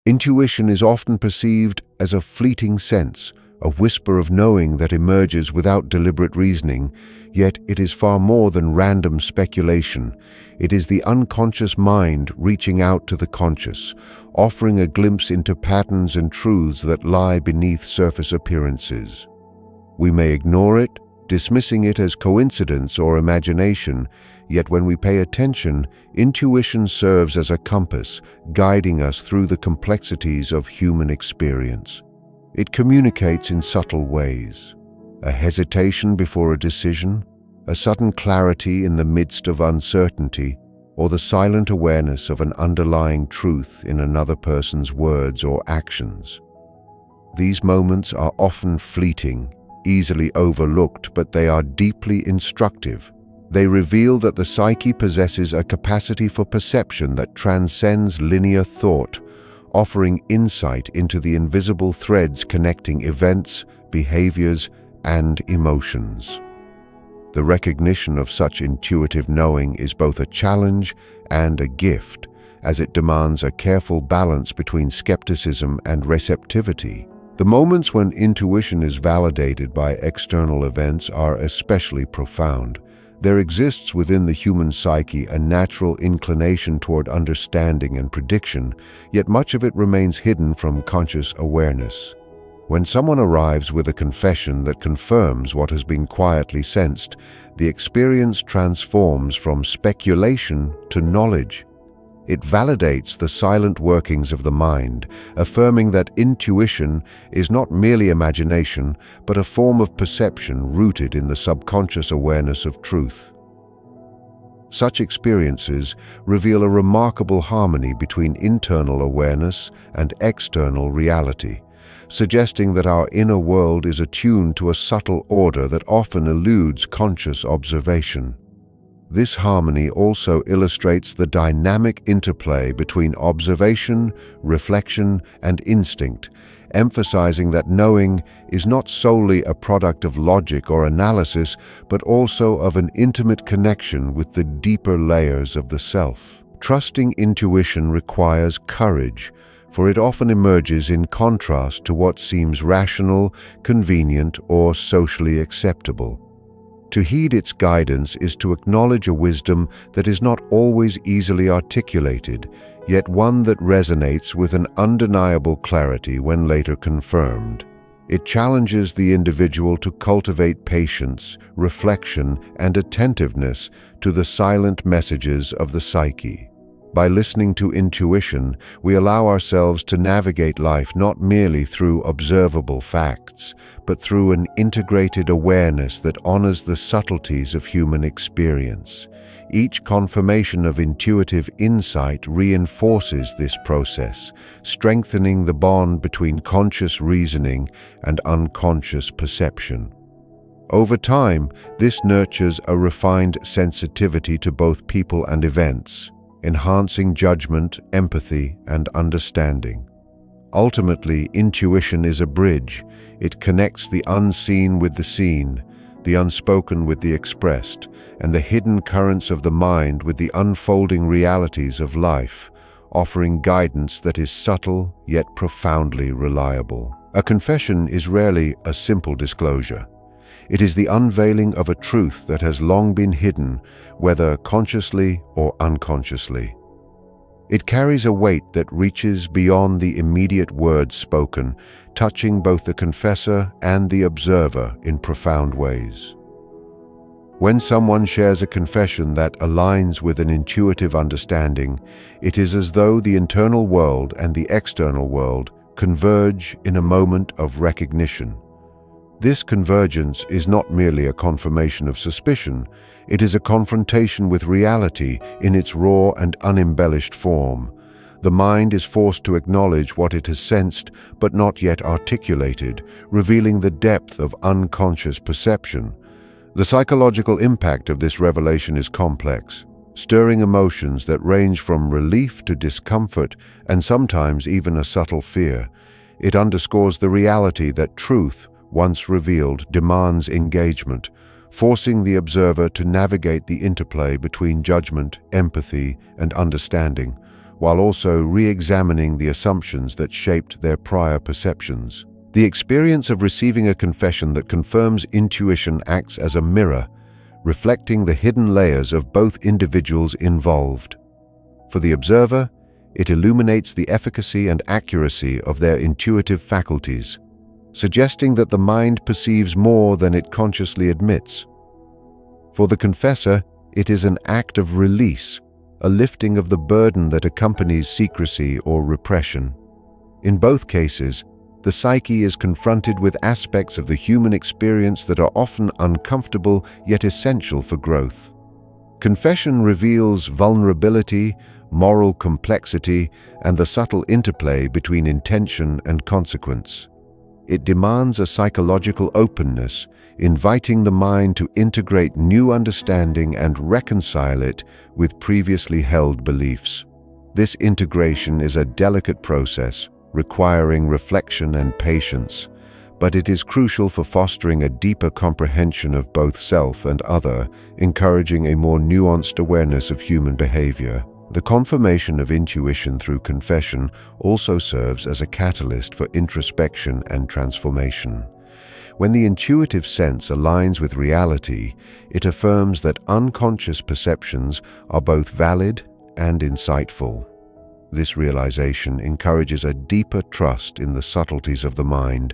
Intuition is often perceived as a fleeting sense, a whisper of knowing that emerges without deliberate reasoning, yet it is far more than random speculation. It is the unconscious mind reaching out to the conscious, offering a glimpse into patterns and truths that lie beneath surface appearances. We may ignore it, dismissing it as coincidence or imagination, yet when we pay attention, intuition serves as a compass, guiding us through the complexities of human experience. It communicates in subtle ways: a hesitation before a decision, a sudden clarity in the midst of uncertainty, or the silent awareness of an underlying truth in another person's words or actions. These moments are often fleeting, easily overlooked, but they are deeply instructive. They reveal that the psyche possesses a capacity for perception that transcends linear thought, offering insight into the invisible threads connecting events, behaviors, and emotions. The recognition of such intuitive knowing is both a challenge and a gift, as it demands a careful balance between skepticism and receptivity. The moments when intuition is validated by external events are especially profound. There exists within the human psyche a natural inclination toward understanding and prediction, yet much of it remains hidden from conscious awareness. When someone arrives with a confession that confirms what has been quietly sensed, the experience transforms from speculation to knowledge. It validates the silent workings of the mind, affirming that intuition is not merely imagination, but a form of perception rooted in the subconscious awareness of truth. Such experiences reveal a remarkable harmony between internal awareness and external reality, suggesting that our inner world is attuned to a subtle order that often eludes conscious observation. This harmony also illustrates the dynamic interplay between observation, reflection, and instinct, emphasizing that knowing is not solely a product of logic or analysis, but also of an intimate connection with the deeper layers of the self. Trusting intuition requires courage, for it often emerges in contrast to what seems rational, convenient, or socially acceptable. To heed its guidance is to acknowledge a wisdom that is not always easily articulated, yet one that resonates with an undeniable clarity when later confirmed. It challenges the individual to cultivate patience, reflection, and attentiveness to the silent messages of the psyche. By listening to intuition, we allow ourselves to navigate life not merely through observable facts, but through an integrated awareness that honors the subtleties of human experience. Each confirmation of intuitive insight reinforces this process, strengthening the bond between conscious reasoning and unconscious perception. Over time, this nurtures a refined sensitivity to both people and events, enhancing judgment, empathy, and understanding. Ultimately, intuition is a bridge. It connects the unseen with the seen, the unspoken with the expressed, and the hidden currents of the mind with the unfolding realities of life, offering guidance that is subtle yet profoundly reliable. A confession is rarely a simple disclosure. It is the unveiling of a truth that has long been hidden, whether consciously or unconsciously. It carries a weight that reaches beyond the immediate words spoken, touching both the confessor and the observer in profound ways. When someone shares a confession that aligns with an intuitive understanding, it is as though the internal world and the external world converge in a moment of recognition. This convergence is not merely a confirmation of suspicion, it is a confrontation with reality in its raw and unembellished form. The mind is forced to acknowledge what it has sensed but not yet articulated, revealing the depth of unconscious perception. The psychological impact of this revelation is complex, stirring emotions that range from relief to discomfort and sometimes even a subtle fear. It underscores the reality that truth, once revealed, demands engagement, forcing the observer to navigate the interplay between judgment, empathy, and understanding. while also re-examining the assumptions that shaped their prior perceptions. The experience of receiving a confession that confirms intuition acts as a mirror, reflecting the hidden layers of both individuals involved. For the observer, it illuminates the efficacy and accuracy of their intuitive faculties, suggesting that the mind perceives more than it consciously admits. For the confessor, it is an act of release, a lifting of the burden that accompanies secrecy or repression. In both cases, the psyche is confronted with aspects of the human experience that are often uncomfortable yet essential for growth. Confession reveals vulnerability, moral complexity, and the subtle interplay between intention and consequence. It demands a psychological openness, inviting the mind to integrate new understanding and reconcile it with previously held beliefs. This integration is a delicate process, requiring reflection and patience, but it is crucial for fostering a deeper comprehension of both self and other, encouraging a more nuanced awareness of human behavior. The confirmation of intuition through confession also serves as a catalyst for introspection and transformation. When the intuitive sense aligns with reality, it affirms that unconscious perceptions are both valid and insightful. This realization encourages a deeper trust in the subtleties of the mind,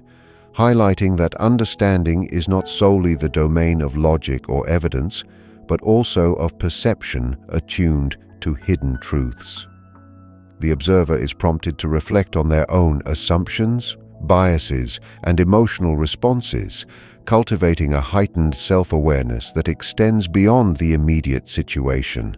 highlighting that understanding is not solely the domain of logic or evidence, but also of perception attuned to hidden truths. The observer is prompted to reflect on their own assumptions, biases, and emotional responses, cultivating a heightened self-awareness that extends beyond the immediate situation.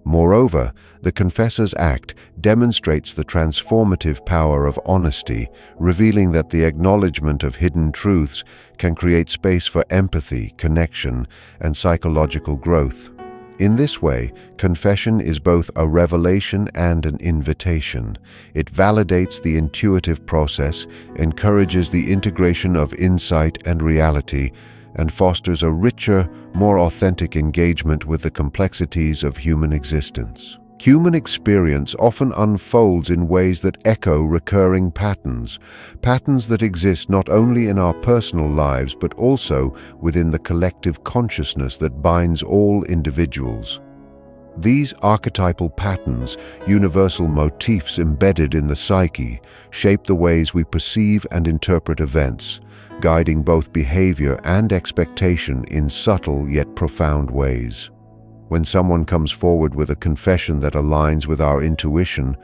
Moreover, the confessor's act demonstrates the transformative power of honesty, revealing that the acknowledgement of hidden truths can create space for empathy, connection, and psychological growth. In this way, confession is both a revelation and an invitation. It validates the intuitive process, encourages the integration of insight and reality, and fosters a richer, more authentic engagement with the complexities of human existence. Human experience often unfolds in ways that echo recurring patterns that exist not only in our personal lives but also within the collective consciousness that binds all individuals. These archetypal patterns, universal motifs embedded in the psyche, shape the ways we perceive and interpret events, guiding both behavior and expectation in subtle yet profound ways. When someone comes forward with a confession that aligns with our intuition,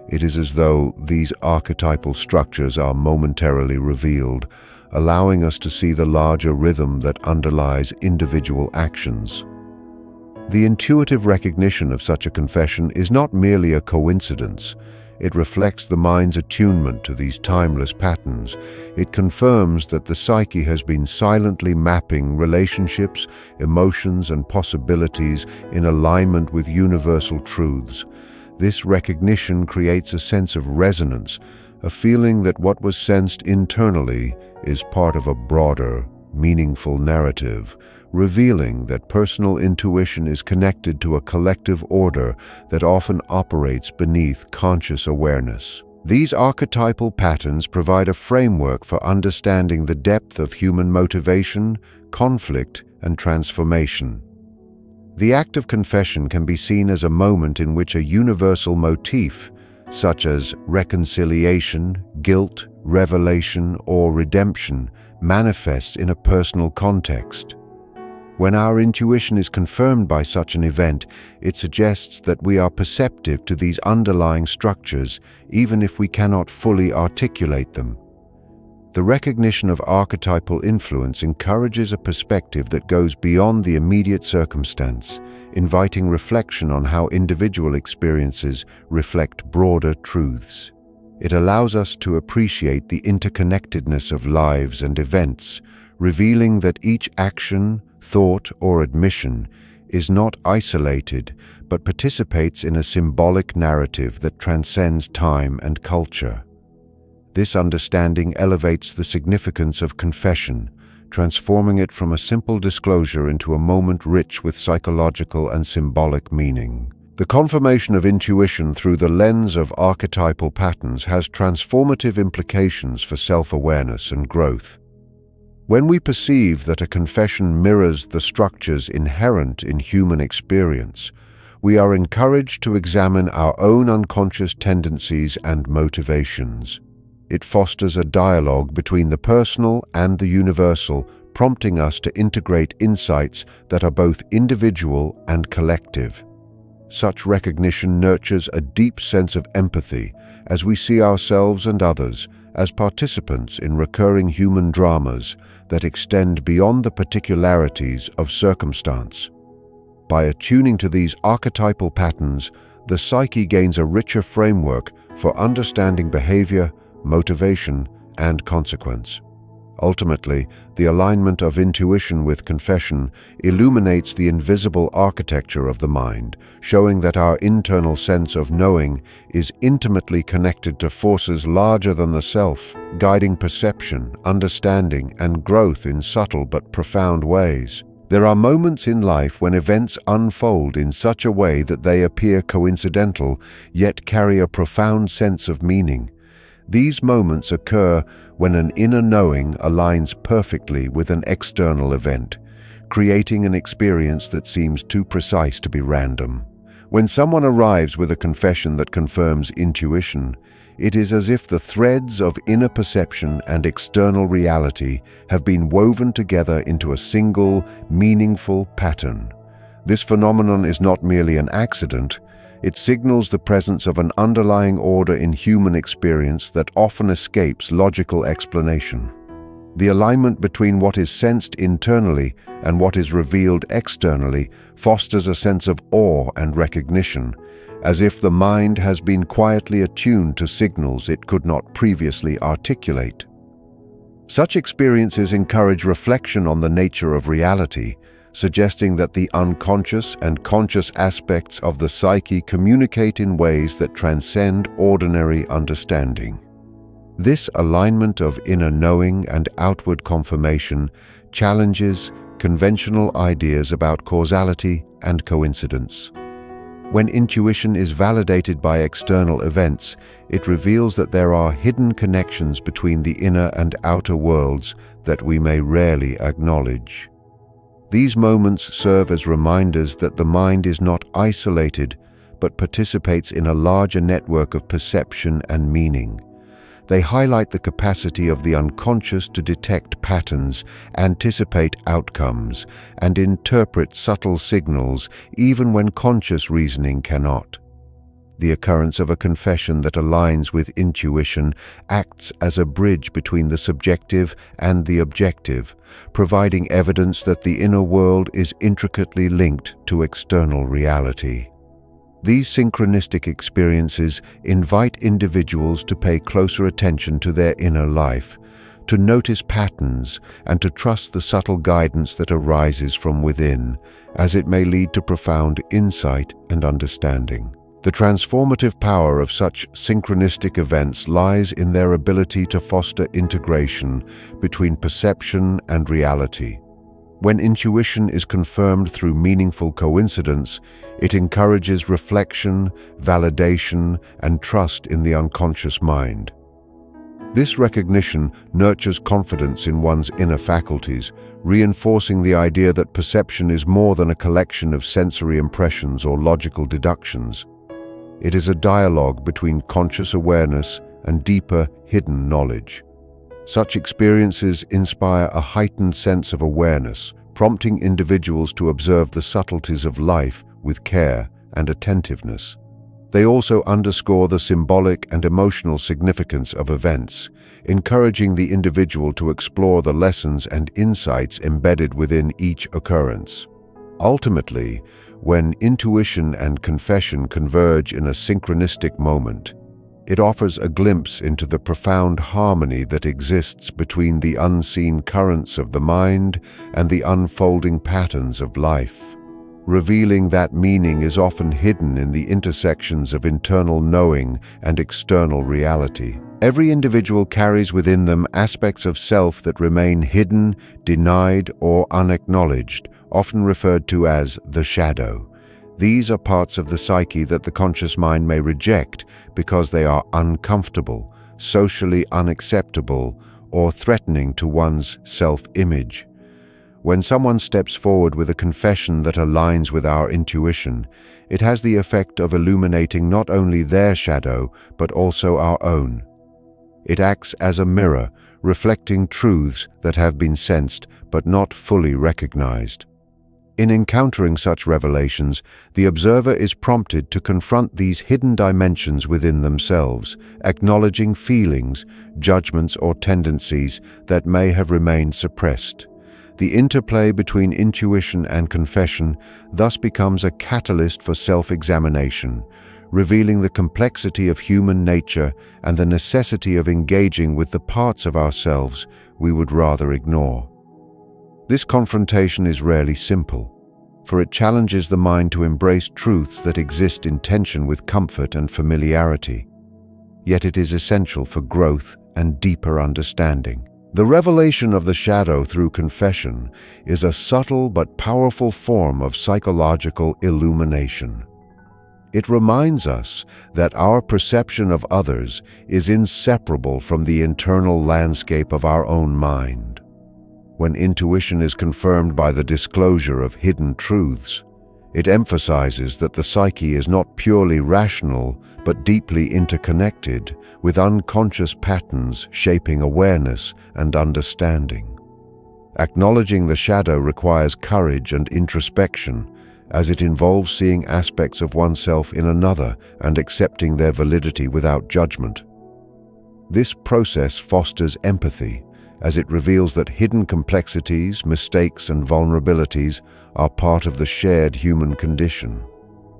it is as though these archetypal structures are momentarily revealed, allowing us to see the larger rhythm that underlies individual actions. The intuitive recognition of such a confession is not merely a coincidence. It reflects the mind's attunement to these timeless patterns. It confirms that the psyche has been silently mapping relationships, emotions, and possibilities in alignment with universal truths. This recognition creates a sense of resonance, a feeling that what was sensed internally is part of a broader, meaningful narrative, revealing that personal intuition is connected to a collective order that often operates beneath conscious awareness. These archetypal patterns provide a framework for understanding the depth of human motivation, conflict, and transformation. The act of confession can be seen as a moment in which a universal motif, such as reconciliation, guilt, revelation, or redemption, manifests in a personal context. When our intuition is confirmed by such an event, it suggests that we are perceptive to these underlying structures, even if we cannot fully articulate them. The recognition of archetypal influence encourages a perspective that goes beyond the immediate circumstance, inviting reflection on how individual experiences reflect broader truths. It allows us to appreciate the interconnectedness of lives and events, revealing that each action, thought, or admission is not isolated, but participates in a symbolic narrative that transcends time and culture. This understanding elevates the significance of confession, transforming it from a simple disclosure into a moment rich with psychological and symbolic meaning. The confirmation of intuition through the lens of archetypal patterns has transformative implications for self-awareness and growth. When we perceive that a confession mirrors the structures inherent in human experience, we are encouraged to examine our own unconscious tendencies and motivations. It fosters a dialogue between the personal and the universal, prompting us to integrate insights that are both individual and collective. Such recognition nurtures a deep sense of empathy as we see ourselves and others as participants in recurring human dramas that extend beyond the particularities of circumstance. By attuning to these archetypal patterns, the psyche gains a richer framework for understanding behavior, motivation, and consequence. Ultimately, the alignment of intuition with confession illuminates the invisible architecture of the mind, showing that our internal sense of knowing is intimately connected to forces larger than the self, guiding perception, understanding, and growth in subtle but profound ways. There are moments in life when events unfold in such a way that they appear coincidental, yet carry a profound sense of meaning. These moments occur when an inner knowing aligns perfectly with an external event, creating an experience that seems too precise to be random. When someone arrives with a confession that confirms intuition, it is as if the threads of inner perception and external reality have been woven together into a single, meaningful pattern. This phenomenon is not merely an accident. It signals the presence of an underlying order in human experience that often escapes logical explanation. The alignment between what is sensed internally and what is revealed externally fosters a sense of awe and recognition, as if the mind has been quietly attuned to signals it could not previously articulate. Such experiences encourage reflection on the nature of reality, suggesting that the unconscious and conscious aspects of the psyche communicate in ways that transcend ordinary understanding. This alignment of inner knowing and outward confirmation challenges conventional ideas about causality and coincidence. When intuition is validated by external events, it reveals that there are hidden connections between the inner and outer worlds that we may rarely acknowledge. These moments serve as reminders that the mind is not isolated, but participates in a larger network of perception and meaning. They highlight the capacity of the unconscious to detect patterns, anticipate outcomes, and interpret subtle signals even when conscious reasoning cannot. The occurrence of a confession that aligns with intuition acts as a bridge between the subjective and the objective, providing evidence that the inner world is intricately linked to external reality. These synchronistic experiences invite individuals to pay closer attention to their inner life, to notice patterns, and to trust the subtle guidance that arises from within, as it may lead to profound insight and understanding. The transformative power of such synchronistic events lies in their ability to foster integration between perception and reality. When intuition is confirmed through meaningful coincidence, it encourages reflection, validation, and trust in the unconscious mind. This recognition nurtures confidence in one's inner faculties, reinforcing the idea that perception is more than a collection of sensory impressions or logical deductions. It is a dialogue between conscious awareness and deeper, hidden knowledge. Such experiences inspire a heightened sense of awareness, prompting individuals to observe the subtleties of life with care and attentiveness. They also underscore the symbolic and emotional significance of events, encouraging the individual to explore the lessons and insights embedded within each occurrence. Ultimately, when intuition and confession converge in a synchronistic moment, it offers a glimpse into the profound harmony that exists between the unseen currents of the mind and the unfolding patterns of life, revealing that meaning is often hidden in the intersections of internal knowing and external reality. Every individual carries within them aspects of self that remain hidden, denied, or unacknowledged, often referred to as the shadow. These are parts of the psyche that the conscious mind may reject because they are uncomfortable, socially unacceptable, or threatening to one's self-image. When someone steps forward with a confession that aligns with our intuition, it has the effect of illuminating not only their shadow, but also our own. It acts as a mirror, reflecting truths that have been sensed but not fully recognized. In encountering such revelations, the observer is prompted to confront these hidden dimensions within themselves, acknowledging feelings, judgments, or tendencies that may have remained suppressed. The interplay between intuition and confession thus becomes a catalyst for self-examination, revealing the complexity of human nature and the necessity of engaging with the parts of ourselves we would rather ignore. This confrontation is rarely simple, for it challenges the mind to embrace truths that exist in tension with comfort and familiarity. Yet it is essential for growth and deeper understanding. The revelation of the shadow through confession is a subtle but powerful form of psychological illumination. It reminds us that our perception of others is inseparable from the internal landscape of our own mind. When intuition is confirmed by the disclosure of hidden truths, it emphasizes that the psyche is not purely rational but deeply interconnected, with unconscious patterns shaping awareness and understanding. Acknowledging the shadow requires courage and introspection, as it involves seeing aspects of oneself in another and accepting their validity without judgment. This process fosters empathy, as it reveals that hidden complexities, mistakes, and vulnerabilities are part of the shared human condition.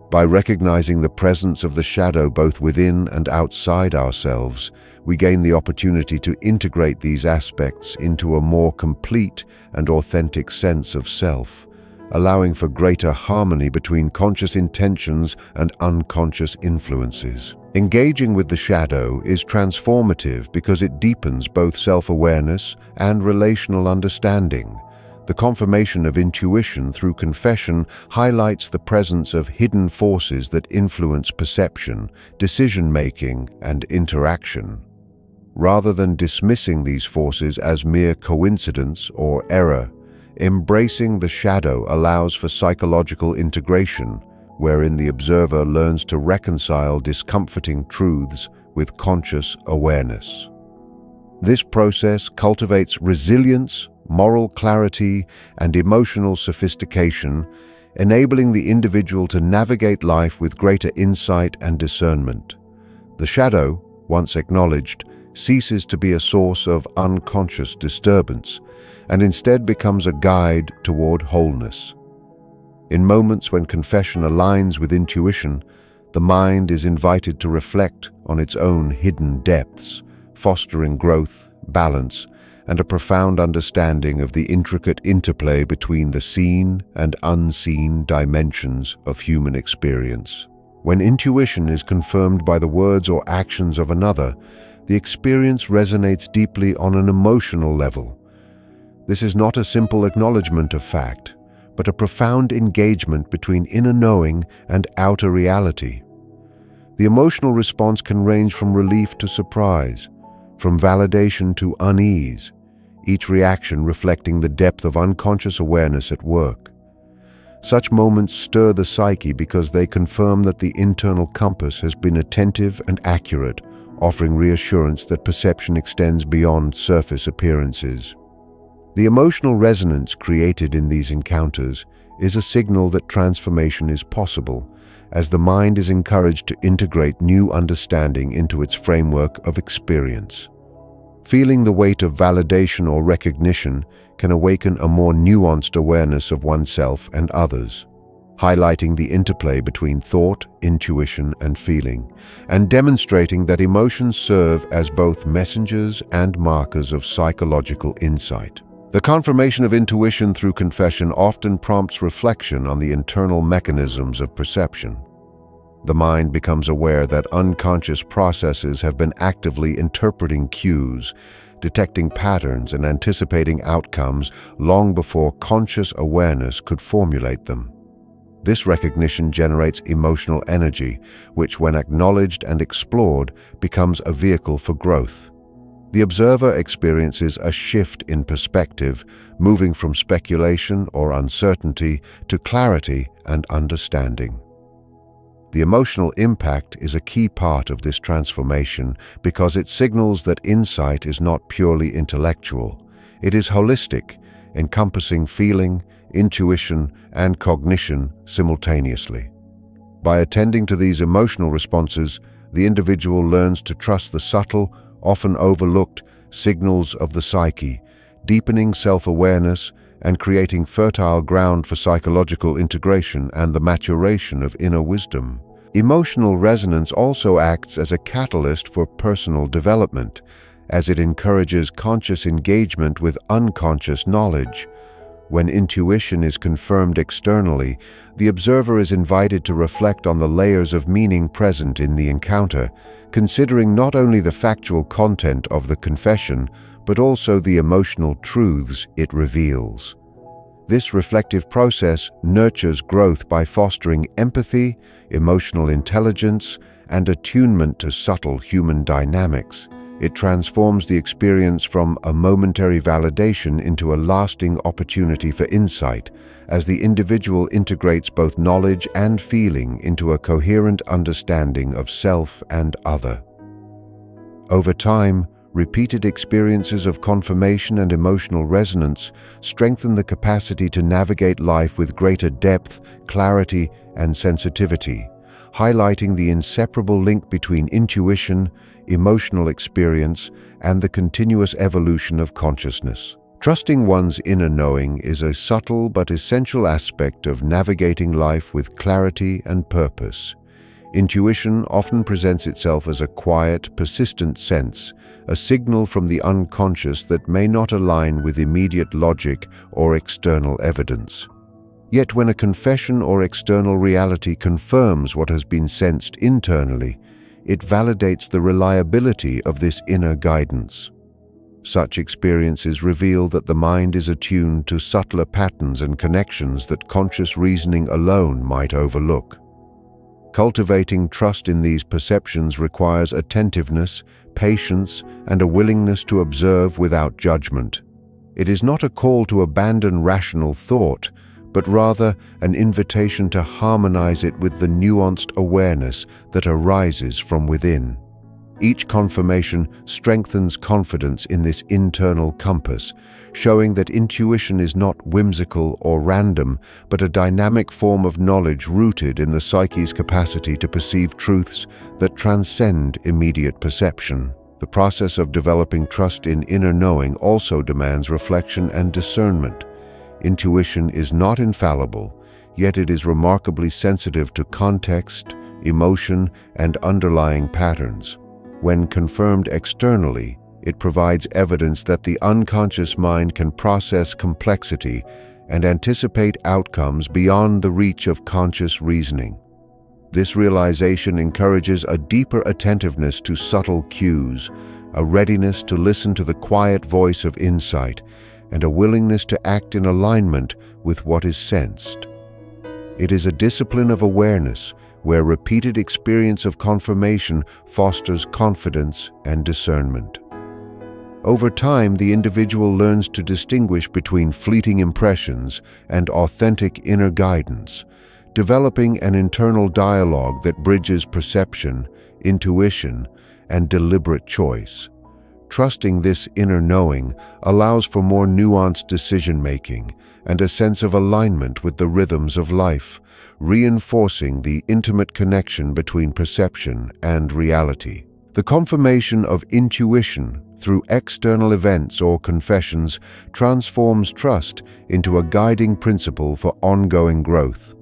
By recognizing the presence of the shadow both within and outside ourselves, we gain the opportunity to integrate these aspects into a more complete and authentic sense of self, allowing for greater harmony between conscious intentions and unconscious influences. Engaging with the shadow is transformative because it deepens both self-awareness and relational understanding. The confirmation of intuition through confession highlights the presence of hidden forces that influence perception, decision-making, and interaction. Rather than dismissing these forces as mere coincidence or error, embracing the shadow allows for psychological integration, wherein the observer learns to reconcile discomforting truths with conscious awareness. This process cultivates resilience, moral clarity, and emotional sophistication, enabling the individual to navigate life with greater insight and discernment. The shadow, once acknowledged, ceases to be a source of unconscious disturbance and instead becomes a guide toward wholeness. In moments when confession aligns with intuition, the mind is invited to reflect on its own hidden depths, fostering growth, balance, and a profound understanding of the intricate interplay between the seen and unseen dimensions of human experience. When intuition is confirmed by the words or actions of another, the experience resonates deeply on an emotional level. This is not a simple acknowledgement of fact, but a profound engagement between inner knowing and outer reality. The emotional response can range from relief to surprise, from validation to unease, each reaction reflecting the depth of unconscious awareness at work. Such moments stir the psyche because they confirm that the internal compass has been attentive and accurate, offering reassurance that perception extends beyond surface appearances. The emotional resonance created in these encounters is a signal that transformation is possible, as the mind is encouraged to integrate new understanding into its framework of experience. Feeling the weight of validation or recognition can awaken a more nuanced awareness of oneself and others, highlighting the interplay between thought, intuition, and feeling, and demonstrating that emotions serve as both messengers and markers of psychological insight. The confirmation of intuition through confession often prompts reflection on the internal mechanisms of perception. The mind becomes aware that unconscious processes have been actively interpreting cues, detecting patterns, and anticipating outcomes long before conscious awareness could formulate them. This recognition generates emotional energy, which, when acknowledged and explored, becomes a vehicle for growth. The observer experiences a shift in perspective, moving from speculation or uncertainty to clarity and understanding. The emotional impact is a key part of this transformation because it signals that insight is not purely intellectual. It is holistic, encompassing feeling, intuition, and cognition simultaneously. By attending to these emotional responses, the individual learns to trust the subtle, often overlooked signals of the psyche, deepening self-awareness and creating fertile ground for psychological integration and the maturation of inner wisdom. Emotional resonance also acts as a catalyst for personal development, as it encourages conscious engagement with unconscious knowledge. When intuition is confirmed externally, the observer is invited to reflect on the layers of meaning present in the encounter, considering not only the factual content of the confession, but also the emotional truths it reveals. This reflective process nurtures growth by fostering empathy, emotional intelligence, and attunement to subtle human dynamics. It transforms the experience from a momentary validation into a lasting opportunity for insight, as the individual integrates both knowledge and feeling into a coherent understanding of self and other. Over time, repeated experiences of confirmation and emotional resonance strengthen the capacity to navigate life with greater depth, clarity, and sensitivity, highlighting the inseparable link between intuition, emotional experience, and the continuous evolution of consciousness. Trusting one's inner knowing is a subtle but essential aspect of navigating life with clarity and purpose. Intuition often presents itself as a quiet, persistent sense, a signal from the unconscious that may not align with immediate logic or external evidence. Yet when a confession or external reality confirms what has been sensed internally, it validates the reliability of this inner guidance. Such experiences reveal that the mind is attuned to subtler patterns and connections that conscious reasoning alone might overlook. Cultivating trust in these perceptions requires attentiveness, patience, and a willingness to observe without judgment. It is not a call to abandon rational thought, but rather an invitation to harmonize it with the nuanced awareness that arises from within. Each confirmation strengthens confidence in this internal compass, showing that intuition is not whimsical or random, but a dynamic form of knowledge rooted in the psyche's capacity to perceive truths that transcend immediate perception. The process of developing trust in inner knowing also demands reflection and discernment. Intuition is not infallible, yet it is remarkably sensitive to context, emotion, and underlying patterns. When confirmed externally, it provides evidence that the unconscious mind can process complexity and anticipate outcomes beyond the reach of conscious reasoning. This realization encourages a deeper attentiveness to subtle cues, a readiness to listen to the quiet voice of insight, and a willingness to act in alignment with what is sensed. It is a discipline of awareness where repeated experience of confirmation fosters confidence and discernment. Over time, the individual learns to distinguish between fleeting impressions and authentic inner guidance, developing an internal dialogue that bridges perception, intuition, and deliberate choice. Trusting this inner knowing allows for more nuanced decision-making and a sense of alignment with the rhythms of life, reinforcing the intimate connection between perception and reality. The confirmation of intuition through external events or confessions transforms trust into a guiding principle for ongoing growth.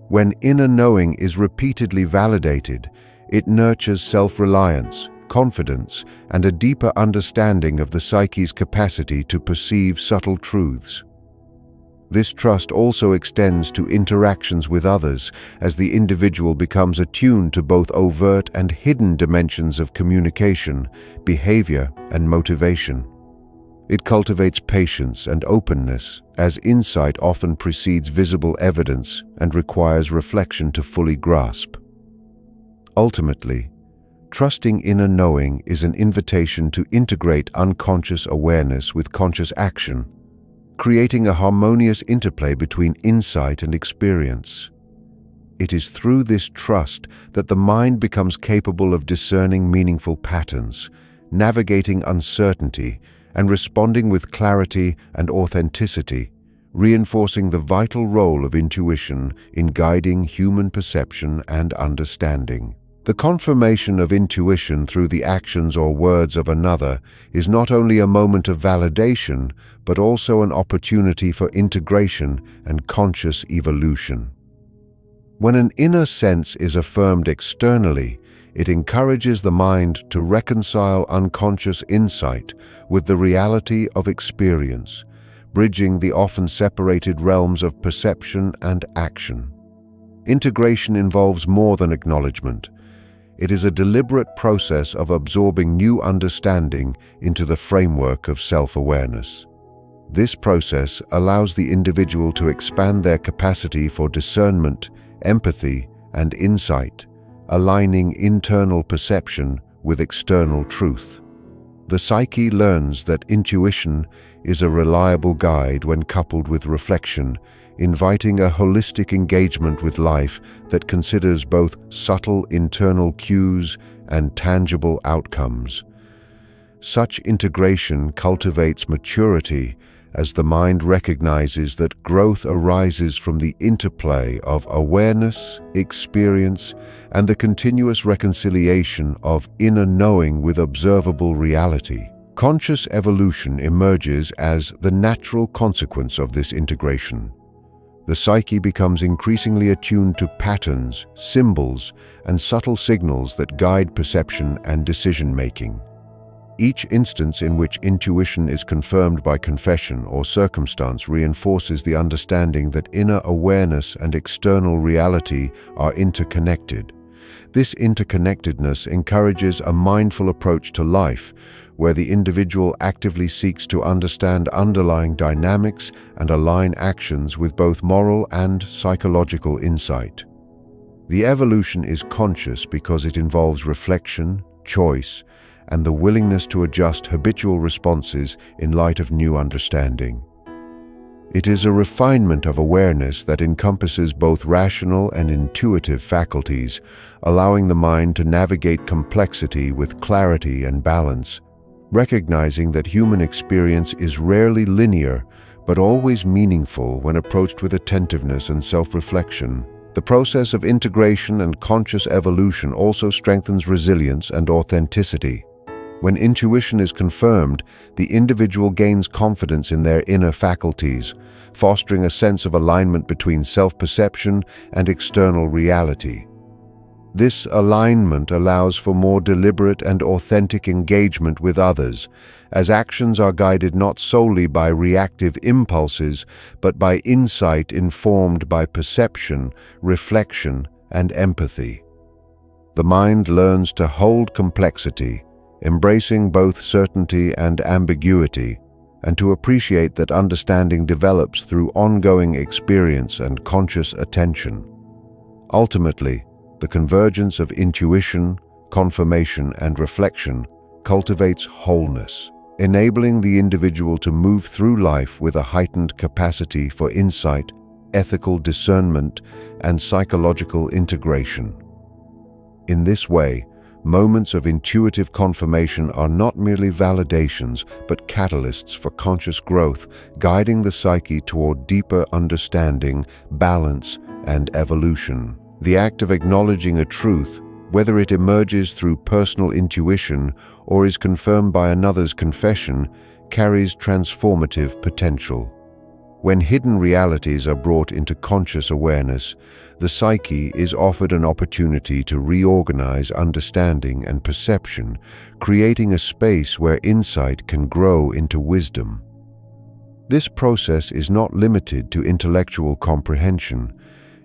When inner knowing is repeatedly validated, it nurtures self-reliance, confidence, and a deeper understanding of the psyche's capacity to perceive subtle truths. This trust also extends to interactions with others, as the individual becomes attuned to both overt and hidden dimensions of communication, behavior, and motivation. It cultivates patience and openness, as insight often precedes visible evidence and requires reflection to fully grasp. Ultimately, trusting inner knowing is an invitation to integrate unconscious awareness with conscious action, creating a harmonious interplay between insight and experience. It is through this trust that the mind becomes capable of discerning meaningful patterns, navigating uncertainty, and responding with clarity and authenticity, reinforcing the vital role of intuition in guiding human perception and understanding. The confirmation of intuition through the actions or words of another is not only a moment of validation, but also an opportunity for integration and conscious evolution. When an inner sense is affirmed externally, it encourages the mind to reconcile unconscious insight with the reality of experience, bridging the often separated realms of perception and action. Integration involves more than acknowledgement. It is a deliberate process of absorbing new understanding into the framework of self-awareness. This process allows the individual to expand their capacity for discernment, empathy, and insight, aligning internal perception with external truth. The psyche learns that intuition is a reliable guide when coupled with reflection, inviting a holistic engagement with life that considers both subtle internal cues and tangible outcomes. Such integration cultivates maturity as the mind recognizes that growth arises from the interplay of awareness, experience, and the continuous reconciliation of inner knowing with observable reality. Conscious evolution emerges as the natural consequence of this integration. The psyche becomes increasingly attuned to patterns, symbols, and subtle signals that guide perception and decision-making. Each instance in which intuition is confirmed by confession or circumstance reinforces the understanding that inner awareness and external reality are interconnected. This interconnectedness encourages a mindful approach to life, where the individual actively seeks to understand underlying dynamics and align actions with both moral and psychological insight. The evolution is conscious because it involves reflection, choice, and the willingness to adjust habitual responses in light of new understanding. It is a refinement of awareness that encompasses both rational and intuitive faculties, allowing the mind to navigate complexity with clarity and balance, recognizing that human experience is rarely linear, but always meaningful when approached with attentiveness and self-reflection. The process of integration and conscious evolution also strengthens resilience and authenticity. When intuition is confirmed, the individual gains confidence in their inner faculties, fostering a sense of alignment between self-perception and external reality. This alignment allows for more deliberate and authentic engagement with others, as actions are guided not solely by reactive impulses, but by insight informed by perception, reflection, and empathy. The mind learns to hold complexity, embracing both certainty and ambiguity, and to appreciate that understanding develops through ongoing experience and conscious attention. Ultimately, the convergence of intuition, confirmation, and reflection cultivates wholeness, enabling the individual to move through life with a heightened capacity for insight, ethical discernment, and psychological integration. In this way, moments of intuitive confirmation are not merely validations, but catalysts for conscious growth, guiding the psyche toward deeper understanding, balance, and evolution. The act of acknowledging a truth, whether it emerges through personal intuition or is confirmed by another's confession, carries transformative potential. When hidden realities are brought into conscious awareness, the psyche is offered an opportunity to reorganize understanding and perception, creating a space where insight can grow into wisdom. This process is not limited to intellectual comprehension.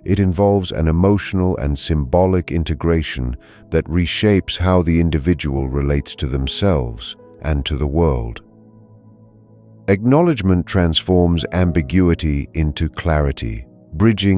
It involves an emotional and symbolic integration that reshapes how the individual relates to themselves and to the world. Acknowledgement transforms ambiguity into clarity, bridging